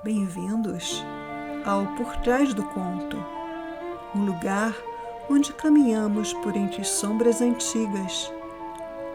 Bem-vindos ao Por Trás do Conto, um lugar onde caminhamos por entre sombras antigas,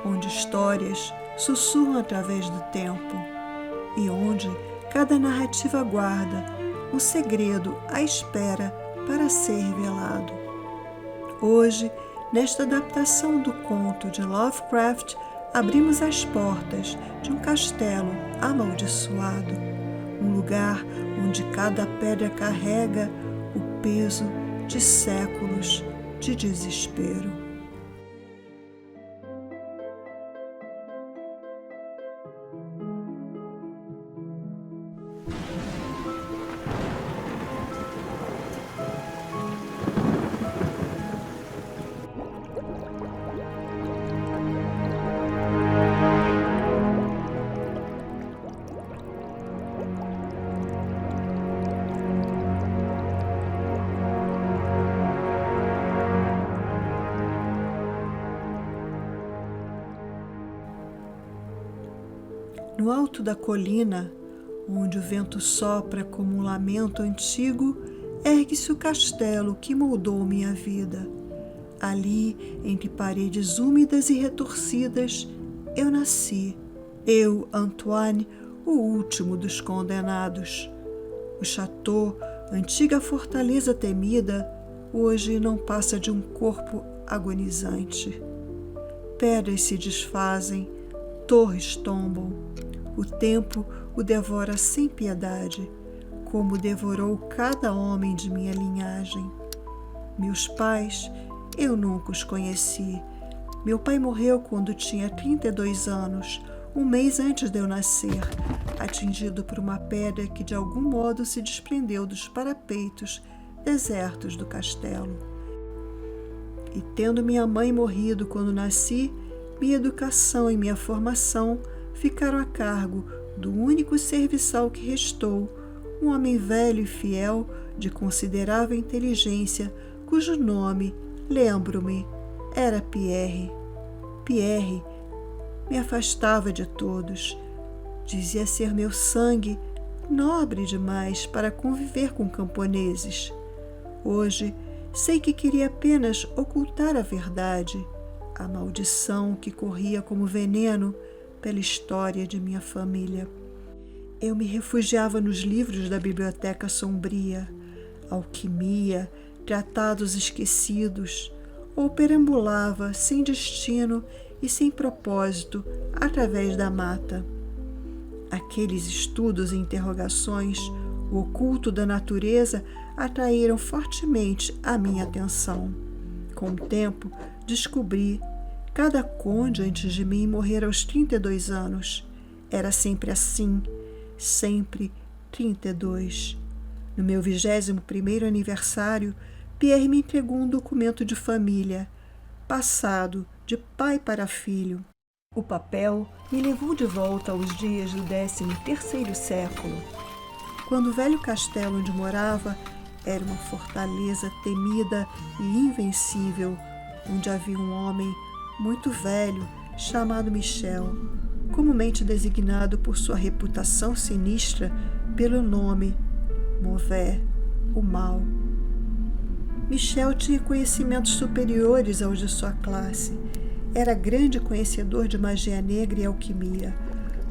onde histórias sussurram através do tempo e onde cada narrativa guarda um segredo à espera para ser revelado. Hoje, nesta adaptação do conto de Lovecraft, abrimos as portas de um castelo amaldiçoado, um lugar onde cada pedra carrega o peso de séculos de desespero. No alto da colina, onde o vento sopra como um lamento antigo, ergue-se o castelo que moldou minha vida. Ali, entre paredes úmidas e retorcidas, eu nasci. Eu, Antoine, o último dos condenados. O château, antiga fortaleza temida, hoje não passa de um corpo agonizante. Pedras se desfazem, torres tombam. O tempo o devora sem piedade, como devorou cada homem de minha linhagem. Meus pais, eu nunca os conheci. Meu pai morreu quando tinha 32 anos, um mês antes de eu nascer, atingido por uma pedra que de algum modo se desprendeu dos parapeitos desertos do castelo. E tendo minha mãe morrido quando nasci, minha educação e minha formação ficaram a cargo do único serviçal que restou, um homem velho e fiel, de considerável inteligência, cujo nome, lembro-me, era Pierre. Pierre me afastava de todos. Dizia ser meu sangue nobre demais para conviver com camponeses. Hoje, sei que queria apenas ocultar a verdade, a maldição que corria como veneno pela história de minha família. Eu me refugiava nos livros da biblioteca sombria, alquimia, tratados esquecidos, ou perambulava sem destino e sem propósito através da mata. Aqueles estudos e interrogações, o oculto da natureza, atraíram fortemente a minha atenção. Com o tempo, descobri cada conde antes de mim morrer aos 32 anos. Era sempre assim, sempre 32. No meu 21º aniversário, Pierre me entregou um documento de família, passado de pai para filho. O papel me levou de volta aos dias do 13º século, quando o velho castelo onde morava era uma fortaleza temida e invencível, onde havia um homem muito velho, chamado Michel, comumente designado por sua reputação sinistra pelo nome Mauvais, o mal. Michel tinha conhecimentos superiores aos de sua classe. Era grande conhecedor de magia negra e alquimia.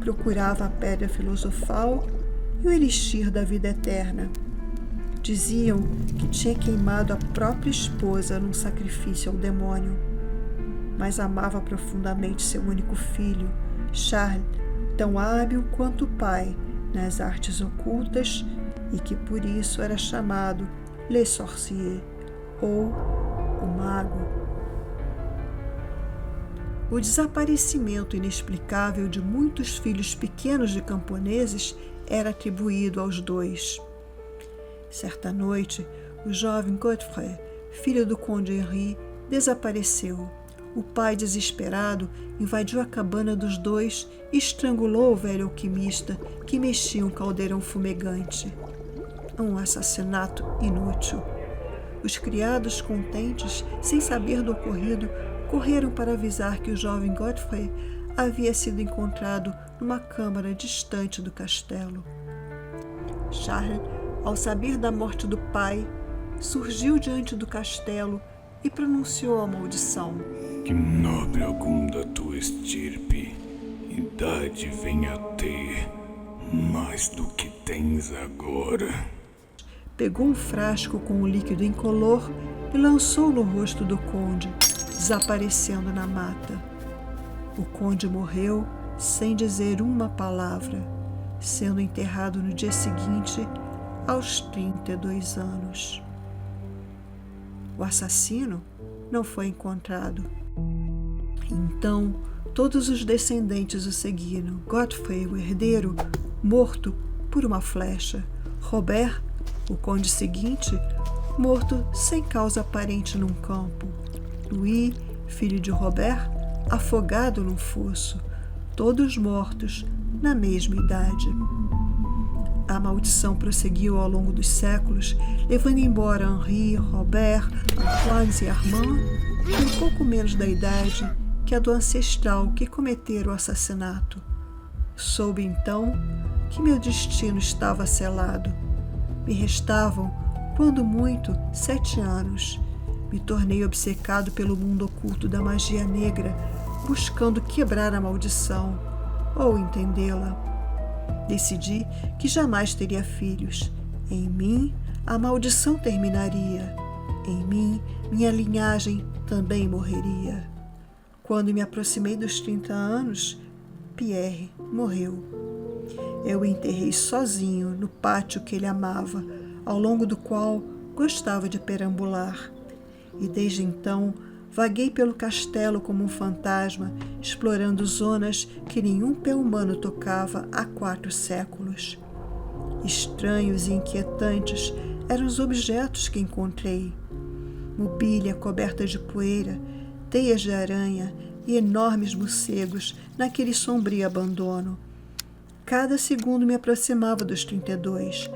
Procurava a pedra filosofal e o elixir da vida eterna. Diziam que tinha queimado a própria esposa num sacrifício ao demônio. Mas amava profundamente seu único filho, Charles, tão hábil quanto o pai nas artes ocultas e que por isso era chamado Le Sorcier, ou o Mago. O desaparecimento inexplicável de muitos filhos pequenos de camponeses era atribuído aos dois. Certa noite, o jovem Godfrey, filho do conde Henri, desapareceu. O pai, desesperado, invadiu a cabana dos dois e estrangulou o velho alquimista que mexia um caldeirão fumegante. Um assassinato inútil. Os criados, contentes, sem saber do ocorrido, correram para avisar que o jovem Godfrey havia sido encontrado numa câmara distante do castelo. Charles, ao saber da morte do pai, surgiu diante do castelo e pronunciou a maldição. Que nobre algum da tua estirpe, idade venha a ter, mais do que tens agora. Pegou um frasco com um líquido incolor e lançou no rosto do conde, desaparecendo na mata. O conde morreu sem dizer uma palavra, sendo enterrado no dia seguinte, aos 32 anos. O assassino não foi encontrado. Então, todos os descendentes o seguiram. Godfrey, o herdeiro, morto por uma flecha. Robert, o conde seguinte, morto sem causa aparente num campo. Louis, filho de Robert, afogado num fosso. Todos mortos na mesma idade. A maldição prosseguiu ao longo dos séculos, levando embora Henri, Robert, Antoine e Armand, com pouco menos da idade que a do ancestral que cometera o assassinato. Soube então que meu destino estava selado. Me restavam, quando muito, 7 anos. Me tornei obcecado pelo mundo oculto da magia negra, buscando quebrar a maldição ou entendê-la. Decidi que jamais teria filhos. Em mim, a maldição terminaria. Em mim, minha linhagem também morreria. Quando me aproximei dos 30 anos, Pierre morreu. Eu o enterrei sozinho no pátio que ele amava, ao longo do qual gostava de perambular. E desde então, vaguei pelo castelo como um fantasma, explorando zonas que nenhum pé humano tocava há 4 séculos. Estranhos e inquietantes eram os objetos que encontrei. Mobília coberta de poeira, teias de aranha e enormes morcegos naquele sombrio abandono. Cada segundo me aproximava dos 32.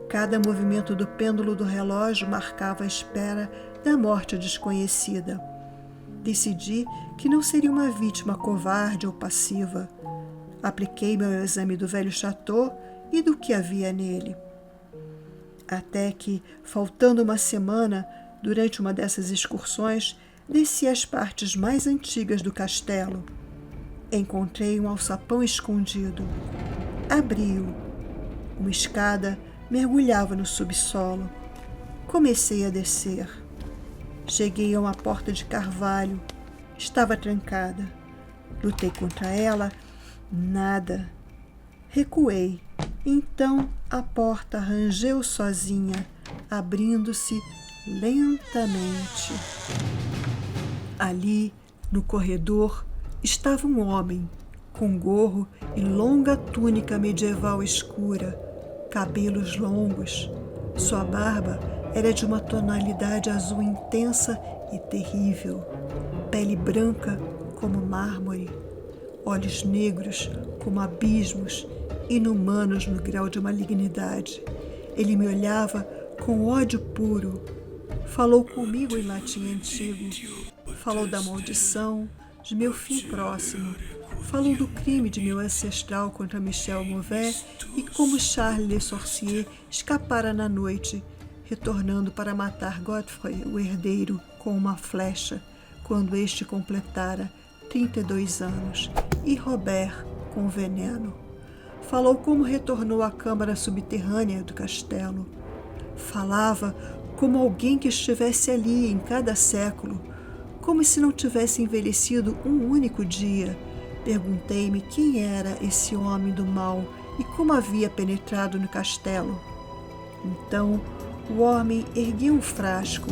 Cada movimento do pêndulo do relógio marcava a espera da morte desconhecida. Decidi que não seria uma vítima covarde ou passiva. Apliquei-me ao exame do velho chateau e do que havia nele. Até que, faltando uma semana, durante uma dessas excursões, desci às partes mais antigas do castelo. Encontrei um alçapão escondido. Abri-o. Uma escada mergulhava no subsolo. Comecei a descer. Cheguei a uma porta de carvalho. Estava trancada. Lutei contra ela. Nada. Recuei. Então a porta rangeu sozinha, abrindo-se lentamente. Ali, no corredor, estava um homem, com gorro e longa túnica medieval escura, cabelos longos. Sua barba era de uma tonalidade azul intensa e terrível, pele branca como mármore, olhos negros como abismos, inumanos no grau de malignidade. Ele me olhava com ódio puro. Falou comigo em latim antigo. Falou da maldição, de meu fim próximo. Falou do crime de meu ancestral contra Michel Mauvais e como Charles Le Sorcier escapara na noite, retornando para matar Godfrey, o herdeiro, com uma flecha, quando este completara 32 anos, e Robert com veneno. Falou como retornou à câmara subterrânea do castelo. Falava como alguém que estivesse ali em cada século, como se não tivesse envelhecido um único dia. Perguntei-me quem era esse homem do mal e como havia penetrado no castelo. Então, o homem ergueu um frasco,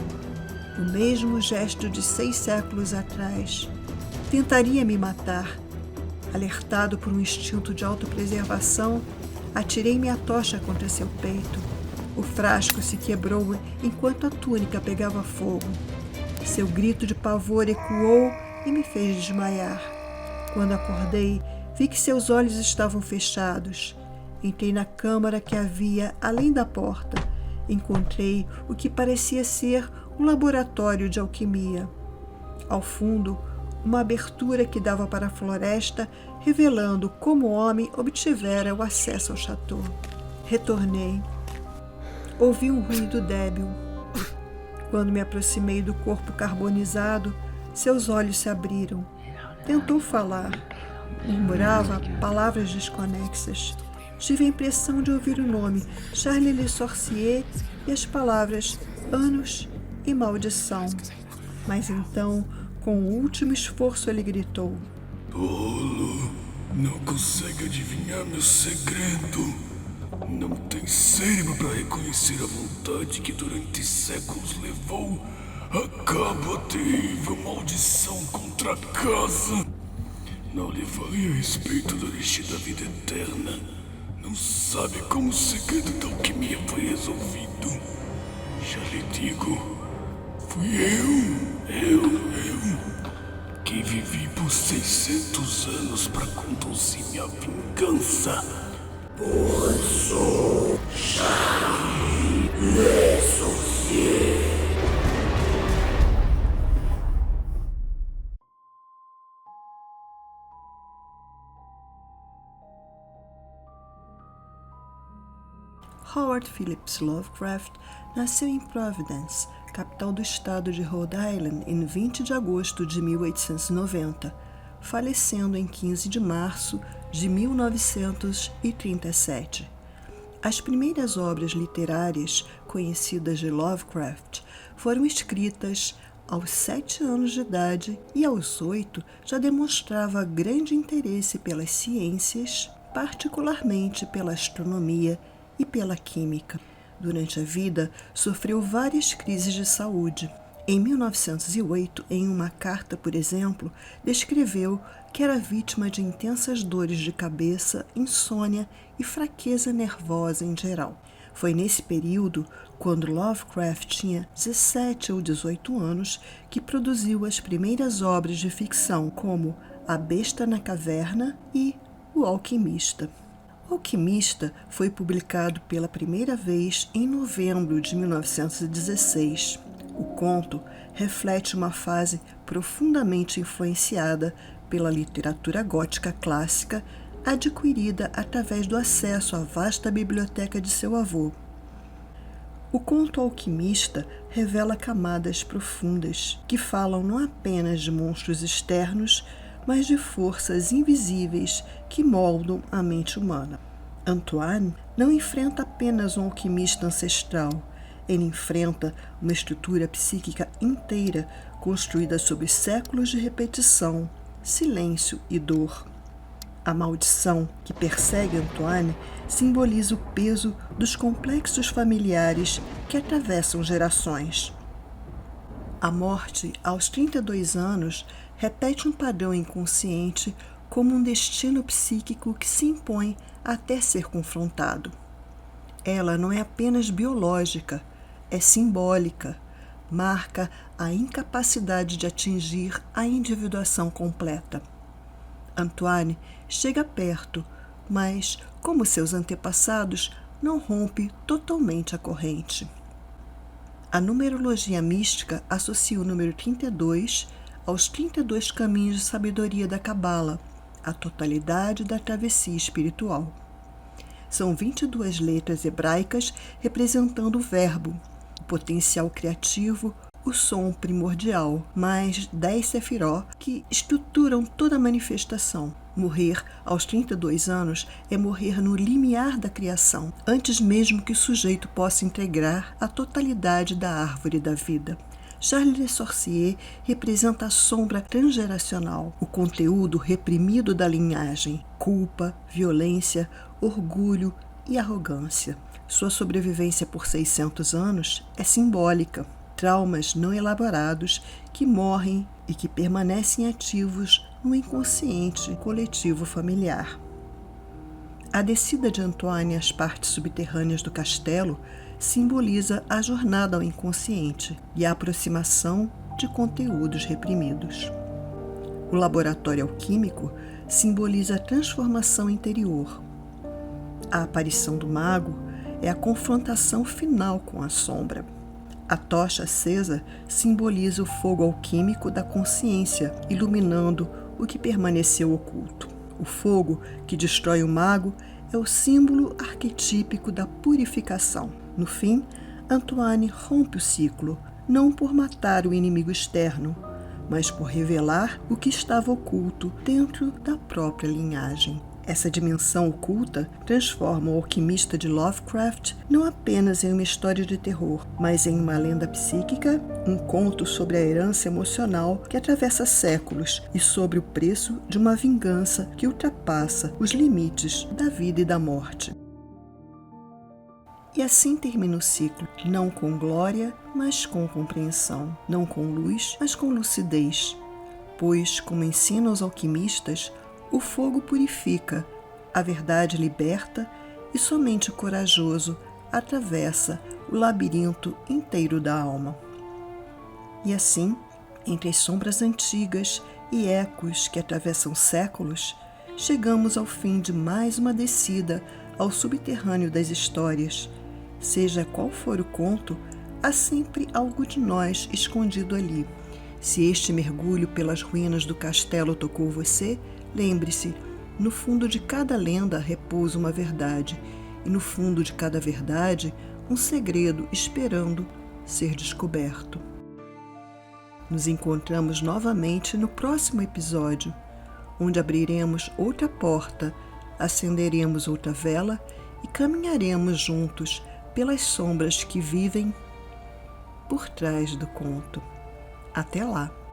o mesmo gesto de 6 séculos atrás. Tentaria me matar. Alertado por um instinto de autopreservação, atirei minha tocha contra seu peito. O frasco se quebrou enquanto a túnica pegava fogo. Seu grito de pavor ecoou e me fez desmaiar. Quando acordei, vi que seus olhos estavam fechados. Entrei na câmara que havia além da porta. Encontrei o que parecia ser um laboratório de alquimia. Ao fundo, uma abertura que dava para a floresta, revelando como o homem obtivera o acesso ao chateau. Retornei. ouvi um ruído débil. Quando me aproximei do corpo carbonizado, seus olhos se abriram. Tentou falar. Murmurava palavras desconexas. Tive a impressão de ouvir o nome Charlie Le Sorcier e as palavras anos e maldição. Mas então, com o último esforço, ele gritou: Tolo, não consegue adivinhar meu segredo. Não tem cérebro para reconhecer a vontade que durante séculos levou a cabo a terrível maldição contra a casa. Não lhe vai a respeito do destino da vida eterna. Não sabe como o segredo da alquimia foi resolvido. Já lhe digo, fui eu, que vivi por 600 anos para conduzir minha vingança. Pois sou Charlie Le Sorcier. Howard Phillips Lovecraft nasceu em Providence, capital do estado de Rhode Island, em 20 de agosto de 1890, falecendo em 15 de março de 1937. As primeiras obras literárias conhecidas de Lovecraft foram escritas aos 7 anos de idade e aos 8 já demonstrava grande interesse pelas ciências, particularmente pela astronomia e pela química. Durante a vida, sofreu várias crises de saúde. Em 1908, em uma carta, por exemplo, descreveu que era vítima de intensas dores de cabeça, insônia e fraqueza nervosa em geral. Foi nesse período, quando Lovecraft tinha 17 ou 18 anos, que produziu as primeiras obras de ficção, como A Besta na Caverna e O Alquimista. O Alquimista foi publicado pela primeira vez em novembro de 1916. O conto reflete uma fase profundamente influenciada pela literatura gótica clássica, adquirida através do acesso à vasta biblioteca de seu avô. O conto Alquimista revela camadas profundas que falam não apenas de monstros externos, mas de forças invisíveis que moldam a mente humana. Antoine não enfrenta apenas um alquimista ancestral, ele enfrenta uma estrutura psíquica inteira construída sobre séculos de repetição, silêncio e dor. A maldição que persegue Antoine simboliza o peso dos complexos familiares que atravessam gerações. A morte, aos 32 anos, repete um padrão inconsciente como um destino psíquico que se impõe até ser confrontado. Ela não é apenas biológica, é simbólica, marca a incapacidade de atingir a individuação completa. Antoine chega perto, mas, como seus antepassados, não rompe totalmente a corrente. A numerologia mística associa o número 32 aos 32 caminhos de sabedoria da Cabala, a totalidade da travessia espiritual. São 22 letras hebraicas representando o verbo, o potencial criativo, o som primordial, mais 10 sefiró que estruturam toda a manifestação. Morrer aos 32 anos é morrer no limiar da criação, antes mesmo que o sujeito possa integrar a totalidade da árvore da vida. Charlie Le Sorcier representa a sombra transgeracional, o conteúdo reprimido da linhagem, culpa, violência, orgulho e arrogância. Sua sobrevivência por 600 anos é simbólica. Traumas não elaborados que morrem e que permanecem ativos no inconsciente coletivo familiar. A descida de Antoine às partes subterrâneas do castelo simboliza a jornada ao inconsciente e a aproximação de conteúdos reprimidos. O laboratório alquímico simboliza a transformação interior. A aparição do mago é a confrontação final com a sombra. A tocha acesa simboliza o fogo alquímico da consciência, iluminando o que permaneceu oculto. O fogo que destrói o mago é o símbolo arquetípico da purificação. No fim, Antoine rompe o ciclo, não por matar o inimigo externo, mas por revelar o que estava oculto dentro da própria linhagem. Essa dimensão oculta transforma o Alquimista de Lovecraft não apenas em uma história de terror, mas em uma lenda psíquica, um conto sobre a herança emocional que atravessa séculos e sobre o preço de uma vingança que ultrapassa os limites da vida e da morte. E assim termina o ciclo, não com glória, mas com compreensão, não com luz, mas com lucidez, pois, como ensinam os alquimistas, o fogo purifica, a verdade liberta e somente o corajoso atravessa o labirinto inteiro da alma. E assim, entre as sombras antigas e ecos que atravessam séculos, chegamos ao fim de mais uma descida ao subterrâneo das histórias. Seja qual for o conto, há sempre algo de nós escondido ali. Se este mergulho pelas ruínas do castelo tocou você, lembre-se, no fundo de cada lenda repousa uma verdade, e no fundo de cada verdade, um segredo esperando ser descoberto. Nos encontramos novamente no próximo episódio, onde abriremos outra porta, acenderemos outra vela e caminharemos juntos pelas sombras que vivem por trás do conto. Até lá!